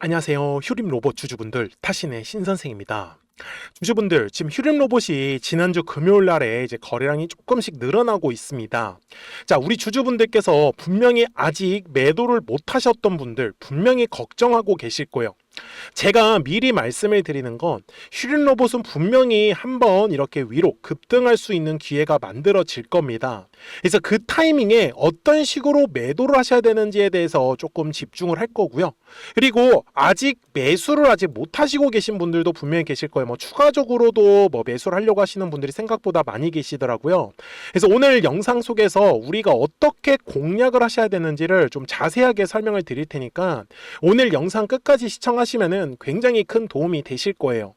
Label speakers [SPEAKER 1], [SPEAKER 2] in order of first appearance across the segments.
[SPEAKER 1] 안녕하세요. 휴림 로봇 주주분들, 타신의 신선생입니다. 주주분들, 지금 휴림 로봇이 지난주 금요일 날에 이제 거래량이 조금씩 늘어나고 있습니다. 자, 우리 주주분들께서 분명히 아직 매도를 못 하셨던 분들 분명히 걱정하고 계실 거예요. 제가 미리 말씀을 드리는 건 휴림 로봇은 분명히 한번 이렇게 위로 급등할 수 있는 기회가 만들어질 겁니다. 그래서 그 타이밍에 어떤 식으로 매도를 하셔야 되는지에 대해서 조금 집중을 할 거고요. 그리고 아직 매수를 아직 못 하시고 계신 분들도 분명히 계실 거예요. 추가적으로도 매수를 하려고 하시는 분들이 생각보다 많이 계시더라고요. 그래서 오늘 영상 속에서 우리가 어떻게 공략을 하셔야 되는지를 좀 자세하게 설명을 드릴 테니까 오늘 영상 끝까지 시청하시면은 굉장히 큰 도움이 되실 거예요.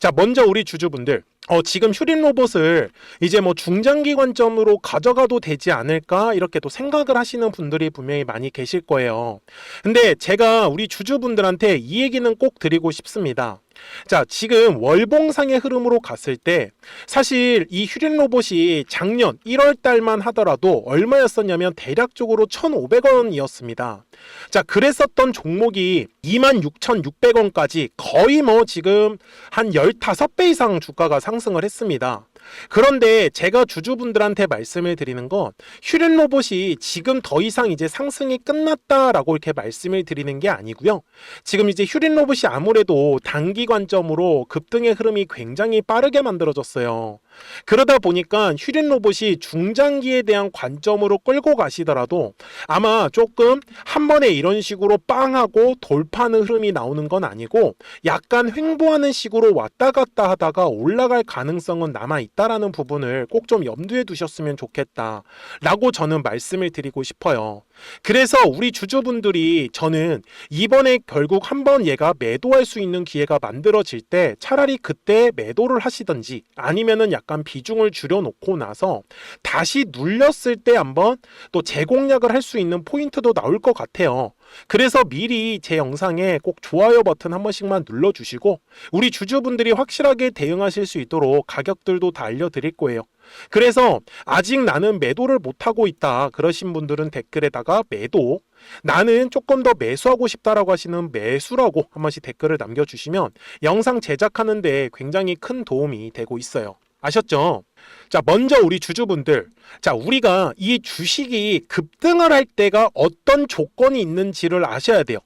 [SPEAKER 1] 자, 먼저 우리 주주분들, 지금 휴림 로봇을 이제 중장기 관점으로 가져가도 되지 않을까 이렇게 또 생각을 하시는 분들이 분명히 많이 계실 거예요. 근데 제가 우리 주주분들한테 이 얘기는 꼭 드리고 싶습니다. 자, 지금 월봉상의 흐름으로 갔을 때 사실 이 휴림 로봇이 작년 1월 달만 하더라도 얼마였었냐면 대략적으로 1,500원이었습니다. 자, 그랬었던 종목이 26,600원까지 거의 지금 한 15배 이상 주가가 상승을 했습니다. 그런데 제가 주주분들한테 말씀을 드리는 건 휴림 로봇이 지금 더 이상 이제 상승이 끝났다라고 이렇게 말씀을 드리는 게 아니고요. 지금 이제 휴림 로봇이 아무래도 단기 관점으로 급등의 흐름이 굉장히 빠르게 만들어졌어요. 그러다 보니까 휴림 로봇이 중장기에 대한 관점으로 끌고 가시더라도 아마 조금 한 번에 이런 식으로 빵 하고 돌파하는 흐름이 나오는 건 아니고 약간 횡보하는 식으로 왔다 갔다 하다가 올라갈 가능성은 남아있다라는 부분을 꼭 좀 염두에 두셨으면 좋겠다 라고 저는 말씀을 드리고 싶어요. 그래서 우리 주주분들이 저는 이번에 결국 한번 얘가 매도할 수 있는 기회가 만들어질 때 차라리 그때 매도를 하시든지 아니면은 약간 비중을 줄여놓고 나서 다시 눌렸을 때 한번 또 재공략을 할 수 있는 포인트도 나올 것 같아요. 그래서 미리 제 영상에 꼭 좋아요 버튼 한 번씩만 눌러주시고 우리 주주분들이 확실하게 대응하실 수 있도록 가격들도 다 알려드릴 거예요. 그래서 아직 나는 매도를 못하고 있다 그러신 분들은 댓글에다가 매도, 나는 조금 더 매수하고 싶다라고 하시는 매수라고 한 번씩 댓글을 남겨주시면 영상 제작하는 데 굉장히 큰 도움이 되고 있어요. 아셨죠? 자, 먼저 우리 주주분들, 자, 우리가 이 주식이 급등을 할 때가 어떤 조건이 있는지를 아셔야 돼요.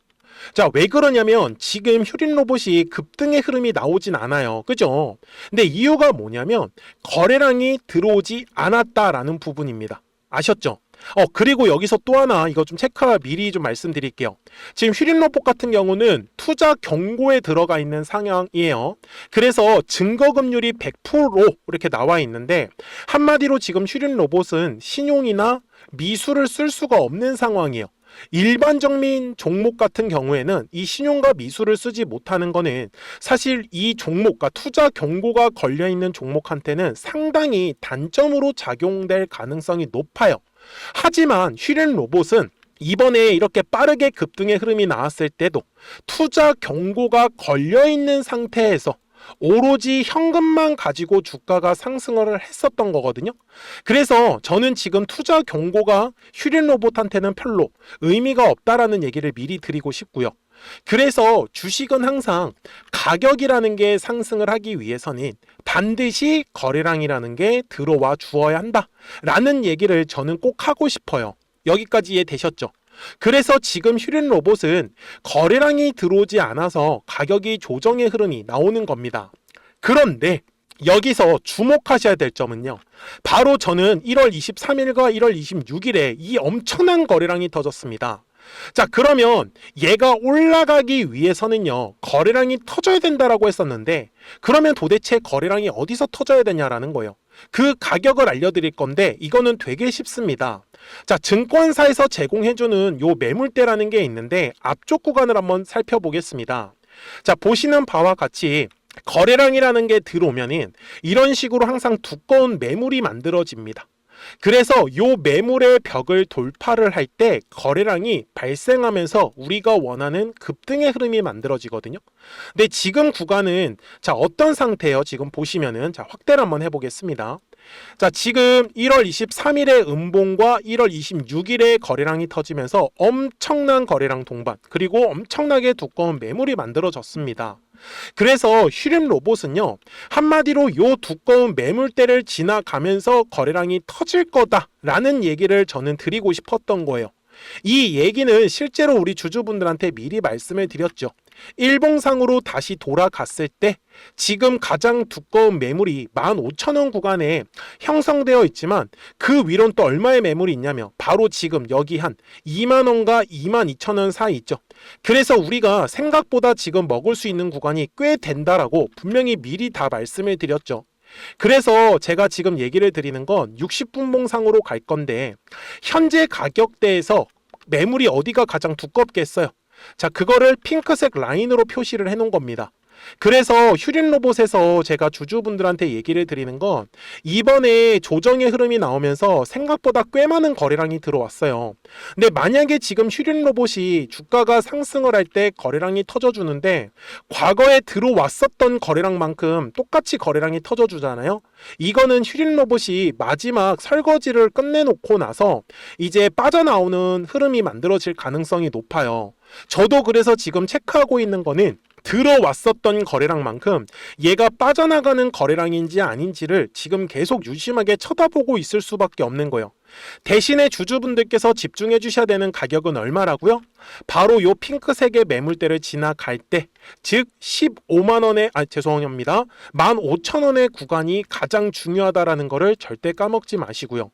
[SPEAKER 1] 자, 왜 그러냐면 지금 휴림 로봇이 급등의 흐름이 나오진 않아요. 그죠? 근데 이유가 뭐냐면 거래량이 들어오지 않았다라는 부분입니다. 아셨죠? 그리고 여기서 또 하나 이거 좀 체크 미리 좀 말씀드릴게요. 지금 휴림 로봇 같은 경우는 투자 경고에 들어가 있는 상황이에요. 그래서 증거금률이 100% 이렇게 나와 있는데 한마디로 지금 휴림 로봇은 신용이나 미수를 쓸 수가 없는 상황이에요. 일반적인 종목 같은 경우에는 이 신용과 미수를 쓰지 못하는 거는 사실 이 종목과 투자 경고가 걸려있는 종목한테는 상당히 단점으로 작용될 가능성이 높아요. 하지만 휴림 로봇은 이번에 이렇게 빠르게 급등의 흐름이 나왔을 때도 투자 경고가 걸려있는 상태에서 오로지 현금만 가지고 주가가 상승을 했었던 거거든요. 그래서 저는 지금 투자 경고가 휴림 로봇한테는 별로 의미가 없다라는 얘기를 미리 드리고 싶고요. 그래서 주식은 항상 가격이라는 게 상승을 하기 위해서는 반드시 거래량이라는 게 들어와 주어야 한다라는 얘기를 저는 꼭 하고 싶어요. 여기까지 이해되셨죠? 그래서 지금 휴림 로봇은 거래량이 들어오지 않아서 가격이 조정의 흐름이 나오는 겁니다. 그런데 여기서 주목하셔야 될 점은요. 바로 저는 1월 23일과 1월 26일에 이 엄청난 거래량이 터졌습니다. 자, 그러면 얘가 올라가기 위해서는요 거래량이 터져야 된다라고 했었는데 그러면 도대체 거래량이 어디서 터져야 되냐라는 거예요. 그 가격을 알려드릴 건데 이거는 되게 쉽습니다. 자, 증권사에서 제공해주는 요 매물대라는 게 있는데 앞쪽 구간을 한번 살펴보겠습니다. 자, 보시는 바와 같이 거래량이라는 게 들어오면은 이런 식으로 항상 두꺼운 매물이 만들어집니다. 그래서 요 매물의 벽을 돌파를 할 때 거래량이 발생하면서 우리가 원하는 급등의 흐름이 만들어지거든요. 근데 지금 구간은 자 어떤 상태예요? 지금 보시면은 자 확대를 한번 해보겠습니다. 자, 지금 1월 23일에 음봉과 1월 26일에 거래량이 터지면서 엄청난 거래량 동반, 그리고 엄청나게 두꺼운 매물이 만들어졌습니다. 그래서 휴림 로봇은요, 한마디로 요 두꺼운 매물대를 지나가면서 거래량이 터질 거다라는 얘기를 저는 드리고 싶었던 거예요. 이 얘기는 실제로 우리 주주분들한테 미리 말씀을 드렸죠. 일봉상으로 다시 돌아갔을 때 지금 가장 두꺼운 매물이 15,000원 구간에 형성되어 있지만 그 위로는 또 얼마의 매물이 있냐면 바로 지금 여기 한 2만원과 22,000원 사이 있죠. 그래서 우리가 생각보다 지금 먹을 수 있는 구간이 꽤 된다라고 분명히 미리 다 말씀을 드렸죠. 그래서 제가 지금 얘기를 드리는 건 60분봉상으로 갈 건데 현재 가격대에서 매물이 어디가 가장 두껍겠어요? 자, 그거를 핑크색 라인으로 표시를 해 놓은 겁니다. 그래서 휴림 로봇에서 제가 주주분들한테 얘기를 드리는 건 이번에 조정의 흐름이 나오면서 생각보다 꽤 많은 거래량이 들어왔어요. 근데 만약에 지금 휴림 로봇이 주가가 상승을 할 때 거래량이 터져주는데 과거에 들어왔었던 거래량만큼 똑같이 거래량이 터져주잖아요. 이거는 휴림 로봇이 마지막 설거지를 끝내놓고 나서 이제 빠져나오는 흐름이 만들어질 가능성이 높아요. 저도 그래서 지금 체크하고 있는 거는 들어왔었던 거래량만큼 얘가 빠져나가는 거래량인지 아닌지를 지금 계속 유심하게 쳐다보고 있을 수밖에 없는 거예요. 대신에 주주분들께서 집중해 주셔야 되는 가격은 얼마라고요? 바로 요 핑크색의 매물대를 지나갈 때, 즉 15만원의 죄송합니다. 15,000원의 구간이 가장 중요하다라는 거를 절대 까먹지 마시고요.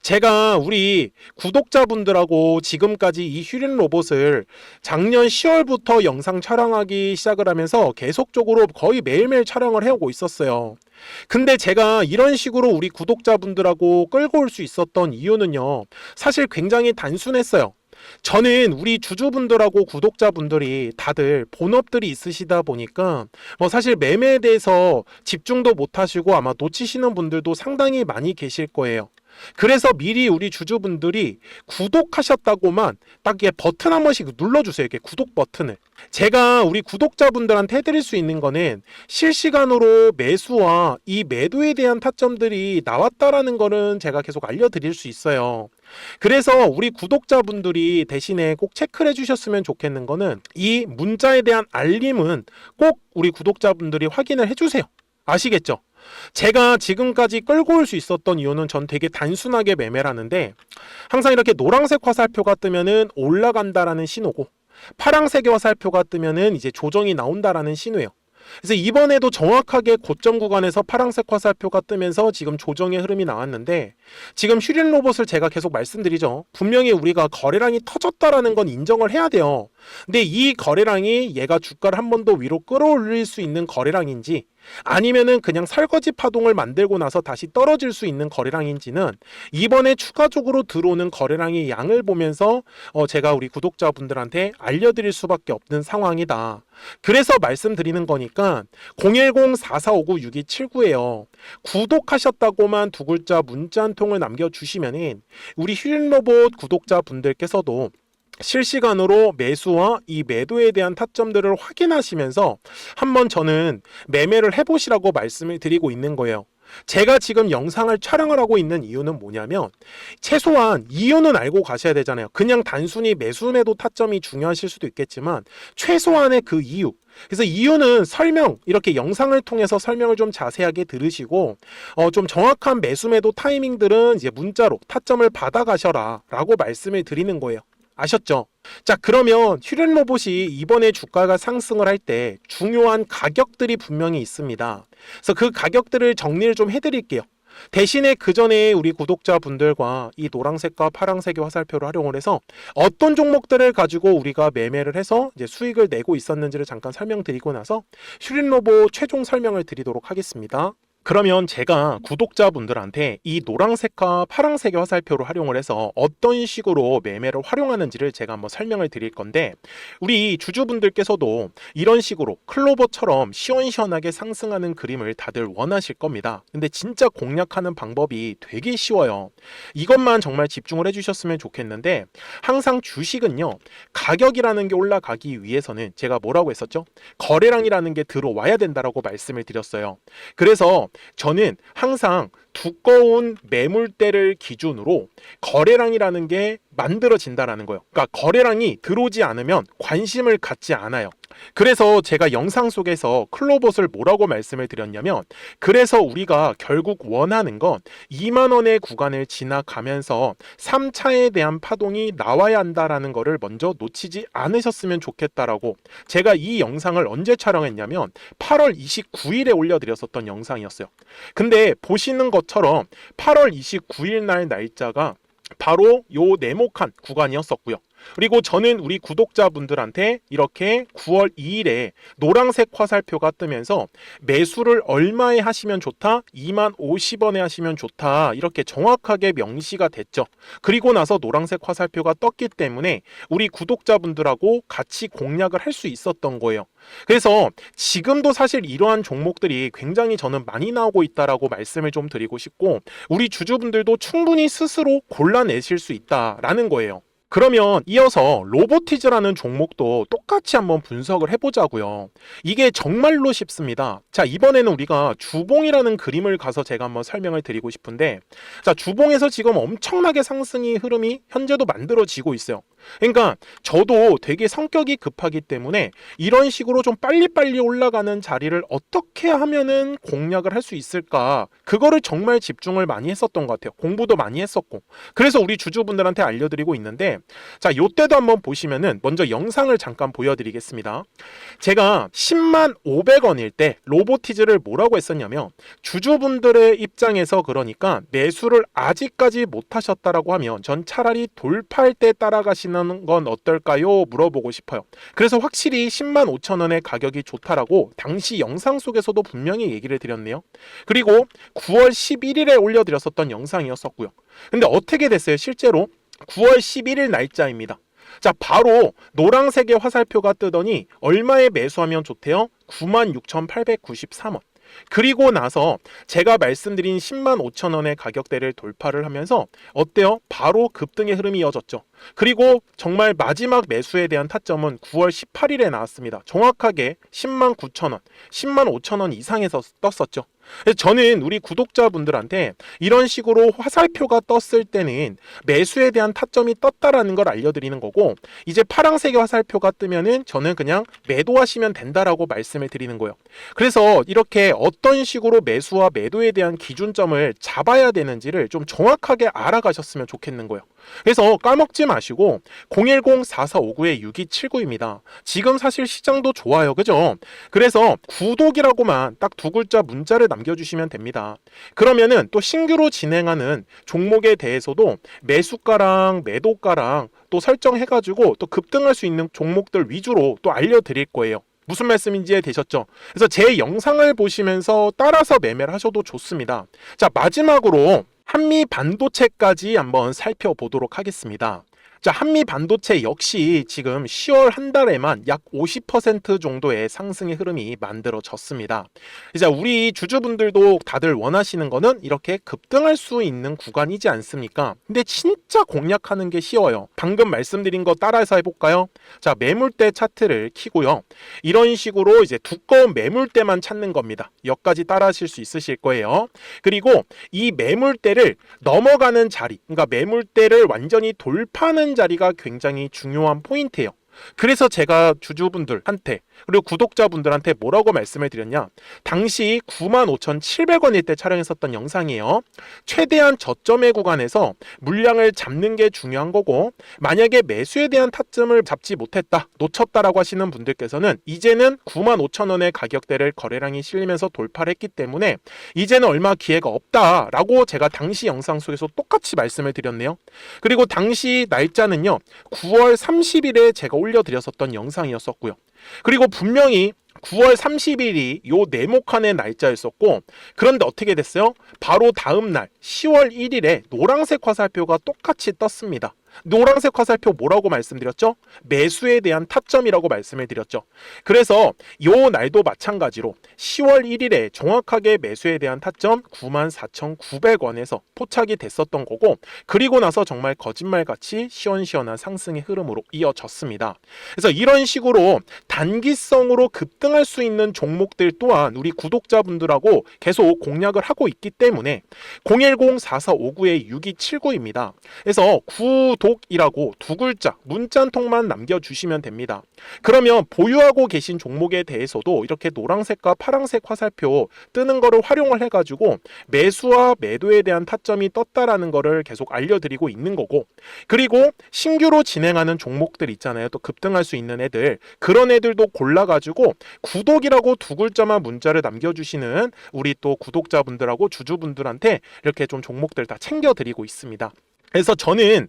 [SPEAKER 1] 제가 우리 구독자분들하고 지금까지 이 휴림 로봇을 작년 10월부터 영상 촬영하기 시작을 하면서 계속적으로 거의 매일매일 촬영을 해오고 있었어요. 근데 제가 이런 식으로 우리 구독자분들하고 끌고 올 수 있었던 이유는요, 사실 굉장히 단순했어요. 저는 우리 주주분들하고 구독자분들이 다들 본업들이 있으시다 보니까 사실 매매에 대해서 집중도 못 하시고 아마 놓치시는 분들도 상당히 많이 계실 거예요. 그래서 미리 우리 주주분들이 구독하셨다고만 딱 이게 버튼 한 번씩 눌러주세요. 이렇게 구독 버튼을. 제가 우리 구독자분들한테 해드릴 수 있는 거는 실시간으로 매수와 이 매도에 대한 타점들이 나왔다라는 거는 제가 계속 알려드릴 수 있어요. 그래서 우리 구독자분들이 대신에 꼭 체크를 해주셨으면 좋겠는 거는 이 문자에 대한 알림은 꼭 우리 구독자분들이 확인을 해주세요. 아시겠죠? 제가 지금까지 끌고 올 수 있었던 이유는 전 되게 단순하게 매매를 하는데 항상 이렇게 노란색 화살표가 뜨면은 올라간다라는 신호고 파란색의 화살표가 뜨면은 이제 조정이 나온다라는 신호예요. 그래서 이번에도 정확하게 고점 구간에서 파란색 화살표가 뜨면서 지금 조정의 흐름이 나왔는데 지금 휴림 로봇을 제가 계속 말씀드리죠. 분명히 우리가 거래량이 터졌다라는 건 인정을 해야 돼요. 근데 이 거래량이 얘가 주가를 한 번 더 위로 끌어올릴 수 있는 거래량인지 아니면은 그냥 설거지 파동을 만들고 나서 다시 떨어질 수 있는 거래량인지는 이번에 추가적으로 들어오는 거래량의 양을 보면서 제가 우리 구독자분들한테 알려드릴 수밖에 없는 상황이다. 그래서 말씀드리는 거니까 010-4459-6279예요. 구독하셨다고만 두 글자 문자 한 통을 남겨주시면은 우리 휴림로봇 구독자분들께서도 실시간으로 매수와 이 매도에 대한 타점들을 확인하시면서 한번 저는 매매를 해보시라고 말씀을 드리고 있는 거예요. 제가 지금 영상을 촬영을 하고 있는 이유는 뭐냐면 최소한 이유는 알고 가셔야 되잖아요. 그냥 단순히 매수 매도 타점이 중요하실 수도 있겠지만 최소한의 그 이유, 그래서 이유는 이렇게 영상을 통해서 설명을 좀 자세하게 들으시고 좀 정확한 매수 매도 타이밍들은 이제 문자로 타점을 받아 가셔라 라고 말씀을 드리는 거예요. 아셨죠? 자, 그러면 휴림 로봇이 이번에 주가가 상승을 할 때 중요한 가격들이 분명히 있습니다. 그래서 그 가격들을 정리를 좀 해드릴게요. 대신에 그 전에 우리 구독자분들과 이 노란색과 파란색의 화살표를 활용을 해서 어떤 종목들을 가지고 우리가 매매를 해서 이제 수익을 내고 있었는지를 잠깐 설명드리고 나서 휴림 로봇 최종 설명을 드리도록 하겠습니다. 그러면 제가 구독자분들한테 이 노란색과 파란색의 화살표를 활용을 해서 어떤 식으로 매매를 활용하는지를 제가 한번 설명을 드릴 건데 우리 주주분들께서도 이런 식으로 클로버처럼 시원시원하게 상승하는 그림을 다들 원하실 겁니다. 근데 진짜 공략하는 방법이 되게 쉬워요. 이것만 정말 집중을 해주셨으면 좋겠는데 항상 주식은요, 가격이라는 게 올라가기 위해서는 제가 뭐라고 했었죠? 거래량이라는 게 들어와야 된다라고 말씀을 드렸어요. 그래서 저는 항상 두꺼운 매물대를 기준으로 거래량이라는 게 만들어진다라는 거예요. 그러니까 거래량이 들어오지 않으면 관심을 갖지 않아요. 그래서 제가 영상 속에서 클로봇을 뭐라고 말씀을 드렸냐면, 그래서 우리가 결국 원하는 건 2만 원의 구간을 지나가면서 3차에 대한 파동이 나와야 한다라는 거를 먼저 놓치지 않으셨으면 좋겠다라고, 제가 이 영상을 언제 촬영했냐면 8월 29일에 올려드렸었던 영상이었어요. 근데 보시는 것처럼 8월 29일 날 날짜가 바로 요 네모칸 구간이었었고요. 그리고 저는 우리 구독자분들한테 이렇게 9월 2일에 노란색 화살표가 뜨면서 매수를 얼마에 하시면 좋다? 2만 50원에 하시면 좋다. 이렇게 정확하게 명시가 됐죠. 그리고 나서 노란색 화살표가 떴기 때문에 우리 구독자분들하고 같이 공략을 할 수 있었던 거예요. 그래서 지금도 사실 이러한 종목들이 굉장히 저는 많이 나오고 있다라고 말씀을 좀 드리고 싶고, 우리 주주분들도 충분히 스스로 골라내실 수 있다라는 거예요. 그러면 이어서 로보티즈라는 종목도 똑같이 한번 분석을 해보자고요. 이게 정말로 쉽습니다. 자, 이번에는 우리가 주봉이라는 그림을 가서 제가 한번 설명을 드리고 싶은데, 자, 주봉에서 지금 엄청나게 상승이 흐름이 현재도 만들어지고 있어요. 그러니까 저도 되게 성격이 급하기 때문에 이런 식으로 좀 빨리빨리 올라가는 자리를 어떻게 하면은 공략을 할 수 있을까, 그거를 정말 집중을 많이 했었던 것 같아요. 공부도 많이 했었고. 그래서 우리 주주분들한테 알려드리고 있는데, 자, 요때도 한번 보시면은 먼저 영상을 잠깐 보여드리겠습니다. 제가 10만 500원일 때 로보티즈를 뭐라고 했었냐면, 주주분들의 입장에서 그러니까 매수를 아직까지 못 하셨다라고 하면 전 차라리 돌파할 때 따라가시는 건 어떨까요? 물어보고 싶어요. 그래서 확실히 10만 5천 원의 가격이 좋다라고 당시 영상 속에서도 분명히 얘기를 드렸네요. 그리고 9월 11일에 올려드렸었던 영상이었었고요. 근데 어떻게 됐어요? 실제로 9월 11일 날짜입니다. 자, 바로 노란색의 화살표가 뜨더니 얼마에 매수하면 좋대요? 96,893원. 그리고 나서 제가 말씀드린 10만 5천 원의 가격대를 돌파를 하면서 어때요? 바로 급등의 흐름이 이어졌죠. 그리고 정말 마지막 매수에 대한 타점은 9월 18일에 나왔습니다. 정확하게 10만 9천 원, 10만 5천 원 이상에서 떴었죠. 그래서 저는 우리 구독자분들한테 이런 식으로 화살표가 떴을 때는 매수에 대한 타점이 떴다라는 걸 알려드리는 거고, 이제 파란색의 화살표가 뜨면은 저는 그냥 매도하시면 된다라고 말씀을 드리는 거예요. 그래서 이렇게 어떤 식으로 매수와 매도에 대한 기준점을 잡아야 되는지를 좀 정확하게 알아가셨으면 좋겠는 거예요. 그래서 까먹지 마시고 010-4459-6279입니다. 지금 사실 시장도 좋아요, 그죠? 그래서 구독이라고만 딱 두 글자 문자를 남겨주시면 됩니다. 그러면은 또 신규로 진행하는 종목에 대해서도 매수가랑 매도가랑 또 설정해가지고 또 급등할 수 있는 종목들 위주로 또 알려드릴 거예요. 무슨 말씀인지 이해되셨죠? 그래서 제 영상을 보시면서 따라서 매매를 하셔도 좋습니다. 자, 마지막으로 한미 반도체까지 한번 살펴보도록 하겠습니다. 자, 한미 반도체 역시 지금 10월 한 달에만 약 50% 정도의 상승의 흐름이 만들어졌습니다. 이제 우리 주주분들도 다들 원하시는 거는 이렇게 급등할 수 있는 구간이지 않습니까? 근데 진짜 공략하는 게 쉬워요. 방금 말씀드린 거 따라서 해볼까요? 자, 매물대 차트를 키고요. 이런 식으로 이제 두꺼운 매물대만 찾는 겁니다. 여기까지 따라 하실 수 있으실 거예요. 그리고 이 매물대를 넘어가는 자리, 그러니까 매물대를 완전히 돌파하는 자리가 굉장히 중요한 포인트예요. 그래서 제가 주주분들한테 그리고 구독자분들한테 뭐라고 말씀을 드렸냐, 당시 95,700원일 때 촬영했었던 영상이에요. 최대한 저점의 구간에서 물량을 잡는 게 중요한 거고, 만약에 매수에 대한 타점을 잡지 못했다, 놓쳤다라고 하시는 분들께서는 이제는 95,000원의 가격대를 거래량이 실리면서 돌파를 했기 때문에 이제는 얼마 기회가 없다라고 제가 당시 영상 속에서 똑같이 말씀을 드렸네요. 그리고 당시 날짜는요, 9월 30일에 제가 올려드렸었던 영상이었었고요. 그리고 분명히 9월 30일이 요 네모칸의 날짜였었고, 그런데 어떻게 됐어요? 바로 다음 날 10월 1일에 노란색 화살표가 똑같이 떴습니다. 노란색 화살표 뭐라고 말씀드렸죠? 매수에 대한 타점이라고 말씀을 드렸죠. 그래서 요 날도 마찬가지로 10월 1일에 정확하게 매수에 대한 타점 94,900원에서 포착이 됐었던 거고, 그리고 나서 정말 거짓말같이 시원시원한 상승의 흐름으로 이어졌습니다. 그래서 이런 식으로 단기성으로 급등 급등할 수 있는 종목들 또한 우리 구독자분들하고 계속 공략을 하고 있기 때문에 010-4459-6279입니다. 그래서 구독이라고 두 글자 문자 한 통만 남겨주시면 됩니다. 그러면 보유하고 계신 종목에 대해서도 이렇게 노란색과 파란색 화살표 뜨는 거를 활용을 해가지고 매수와 매도에 대한 타점이 떴다라는 거를 계속 알려드리고 있는 거고, 그리고 신규로 진행하는 종목들 있잖아요. 또 급등할 수 있는 애들, 그런 애들도 골라가지고 구독이라고 두 글자만 문자를 남겨주시는 우리 또 구독자분들하고 주주분들한테 이렇게 좀 종목들 다 챙겨드리고 있습니다. 그래서 저는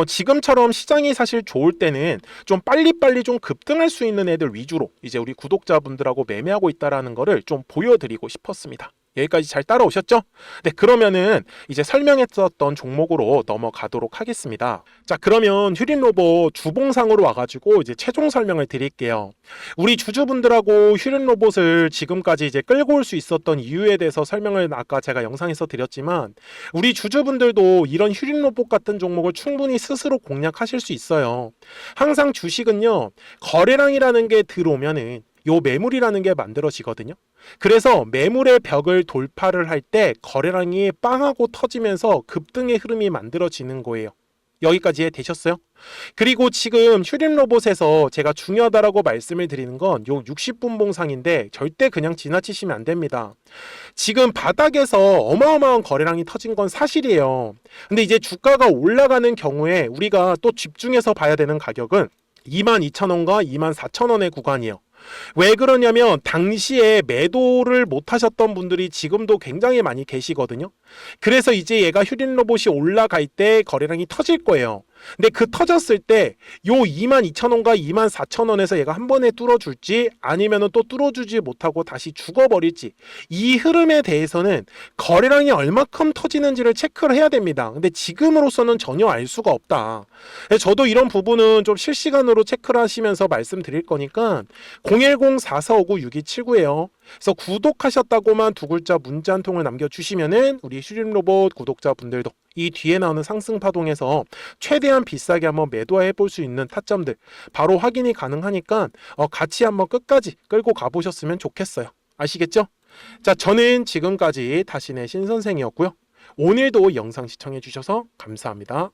[SPEAKER 1] 지금처럼 시장이 사실 좋을 때는 좀 빨리빨리 좀 급등할 수 있는 애들 위주로 이제 우리 구독자분들하고 매매하고 있다라는 거를 좀 보여드리고 싶었습니다. 여기까지 잘 따라오셨죠? 네, 그러면은 이제 설명했었던 종목으로 넘어가도록 하겠습니다. 자, 그러면 휴림로봇 주봉상으로 와가지고 이제 최종 설명을 드릴게요. 우리 주주분들하고 휴림로봇을 지금까지 이제 끌고 올 수 있었던 이유에 대해서 설명을 아까 제가 영상에서 드렸지만, 우리 주주분들도 이런 휴림로봇 같은 종목을 충분히 스스로 공략하실 수 있어요. 항상 주식은요, 거래량이라는 게 들어오면은 요 매물이라는 게 만들어지거든요. 그래서 매물의 벽을 돌파를 할 때 거래량이 빵하고 터지면서 급등의 흐름이 만들어지는 거예요. 여기까지 되셨어요? 그리고 지금 휴림로봇에서 제가 중요하다라고 말씀을 드리는 건 요 60분 봉상인데 절대 그냥 지나치시면 안 됩니다. 지금 바닥에서 어마어마한 거래량이 터진 건 사실이에요. 근데 이제 주가가 올라가는 경우에 우리가 또 집중해서 봐야 되는 가격은 22,000원과 24,000원의 구간이에요. 왜 그러냐면 당시에 매도를 못 하셨던 분들이 지금도 굉장히 많이 계시거든요. 그래서 이제 얘가 휴림로봇이 올라갈 때 거래량이 터질 거예요. 근데 그 터졌을 때 요 22,000원과 24,000원에서 얘가 한 번에 뚫어줄지 아니면은 또 뚫어주지 못하고 다시 죽어버릴지, 이 흐름에 대해서는 거래량이 얼마큼 터지는지를 체크를 해야 됩니다. 근데 지금으로서는 전혀 알 수가 없다. 저도 이런 부분은 좀 실시간으로 체크를 하시면서 말씀드릴 거니까 010-4459-6279예요. 그래서 구독하셨다고만 두 글자 문자 한 통을 남겨주시면은 우리 휴림로봇 구독자분들도 이 뒤에 나오는 상승 파동에서 최대한 비싸게 한번 매도해 볼 수 있는 타점들 바로 확인이 가능하니까 같이 한번 끝까지 끌고 가보셨으면 좋겠어요. 아시겠죠? 자, 저는 지금까지 다신의 신선생이었고요. 오늘도 영상 시청해 주셔서 감사합니다.